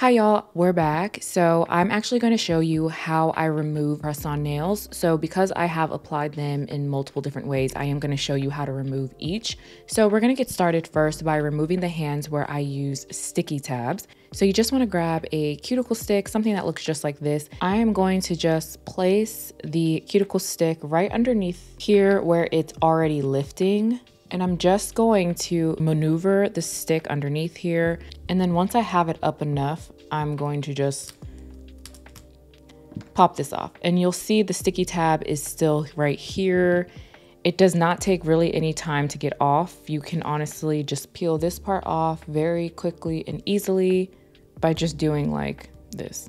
Hi y'all, we're back. So I'm actually going to show you how I remove press-on nails. So because I have applied them in multiple different ways, I am going to show you how to remove each. So we're going to get started first by removing the hands where I use sticky tabs. So you just want to grab a cuticle stick, something that looks just like this. I am going to just place the cuticle stick right underneath here where it's already lifting. And I'm just going to maneuver the stick underneath here. And then once I have it up enough, I'm going to just pop this off. And you'll see the sticky tab is still right here. It does not take really any time to get off. You can honestly just peel this part off very quickly and easily by just doing like this.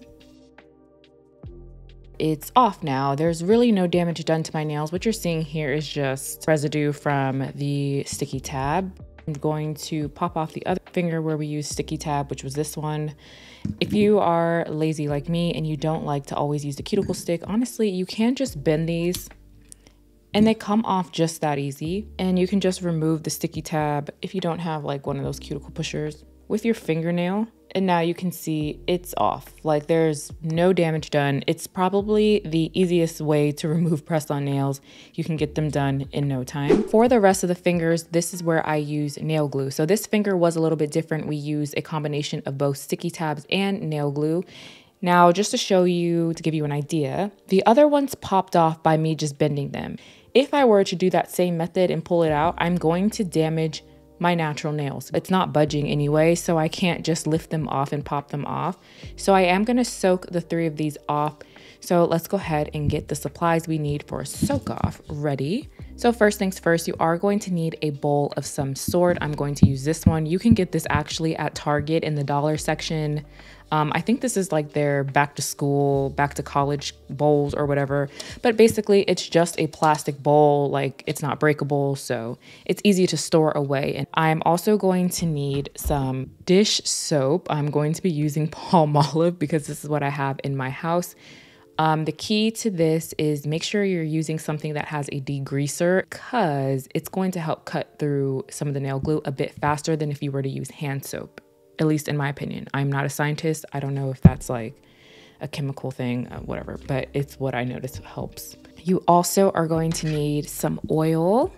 It's off now. There's really no damage done to my nails. What you're seeing here is just residue from the sticky tab. I'm going to pop off the other finger where we use sticky tab, which was this one. If you are lazy like me and you don't like to always use the cuticle stick, honestly, you can just bend these and they come off just that easy. And you can just remove the sticky tab if you don't have like one of those cuticle pushers with your fingernail. And now you can see it's off. Like there's no damage done. It's probably the easiest way to remove press-on nails. You can get them done in no time. For the rest of the fingers, this is where I use nail glue. So this finger was a little bit different. We use a combination of both sticky tabs and nail glue. Now, just to show you, to give you an idea, the other ones popped off by me just bending them. If I were to do that same method and pull it out, I'm going to damage my natural nails. It's not budging anyway, so I can't just lift them off and pop them off. So I am going to soak the 3 of these off. So let's go ahead and get the supplies we need for a soak off ready. So first things first, you are going to need a bowl of some sort. I'm going to use this one. You can get this actually at Target in the dollar section. I think this is like their back to school, back to college bowls or whatever. But basically it's just a plastic bowl, like it's not breakable, so it's easy to store away. And I'm also going to need some dish soap. I'm going to be using Palmolive because this is what I have in my house. The key to this is make sure you're using something that has a degreaser because it's going to help cut through some of the nail glue a bit faster than if you were to use hand soap. At least in my opinion. I'm not a scientist. I don't know if that's like a chemical thing, whatever, but it's what I noticed helps. You also are going to need some oil.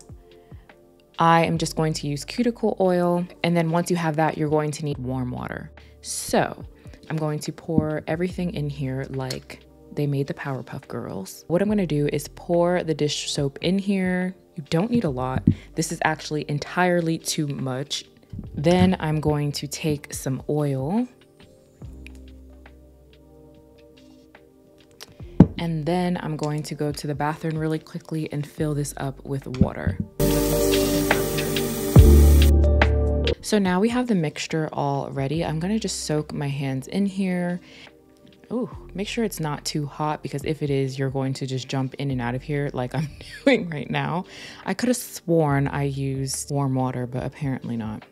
I am just going to use cuticle oil. And then once you have that, you're going to need warm water. So I'm going to pour everything in here like they made the Powerpuff Girls. What I'm going to do is pour the dish soap in here. You don't need a lot. This is actually entirely too much. Then I'm going to take some oil and then I'm going to go to the bathroom really quickly and fill this up with water. So now we have the mixture all ready. I'm going to just soak my hands in here. Oh, make sure it's not too hot because if it is, you're going to just jump in and out of here like I'm doing right now. I could have sworn I used warm water, but apparently not.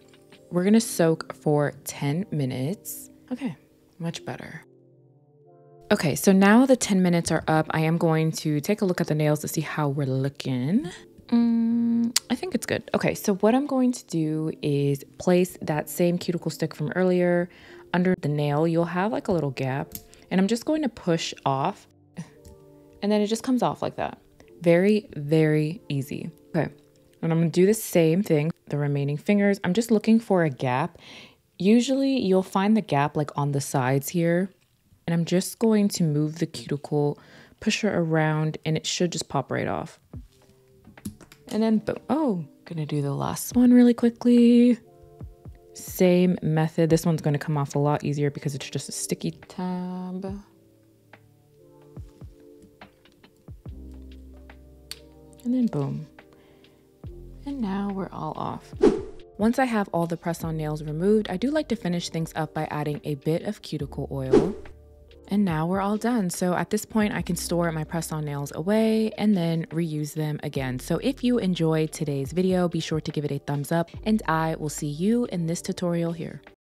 We're gonna soak for 10 minutes. Okay, much better. Okay, so now the 10 minutes are up. I am going to take a look at the nails to see how we're looking. I think it's good. Okay, so what I'm going to do is place that same cuticle stick from earlier under the nail. You'll have like a little gap and I'm just going to push off and then it just comes off like that. Very, very easy. Okay. And I'm gonna do the same thing, the remaining fingers. I'm just looking for a gap. Usually you'll find the gap like on the sides here. And I'm just going to move the cuticle pusher around and it should just pop right off. And then boom. Oh, gonna do the last one really quickly. Same method. This one's gonna come off a lot easier because it's just a sticky tab. And then boom. And now we're all off. Once I have all the press-on nails removed, I do like to finish things up by adding a bit of cuticle oil. And now we're all done. So at this point, I can store my press-on nails away and then reuse them again. So if you enjoyed today's video, be sure to give it a thumbs up and I will see you in this tutorial here.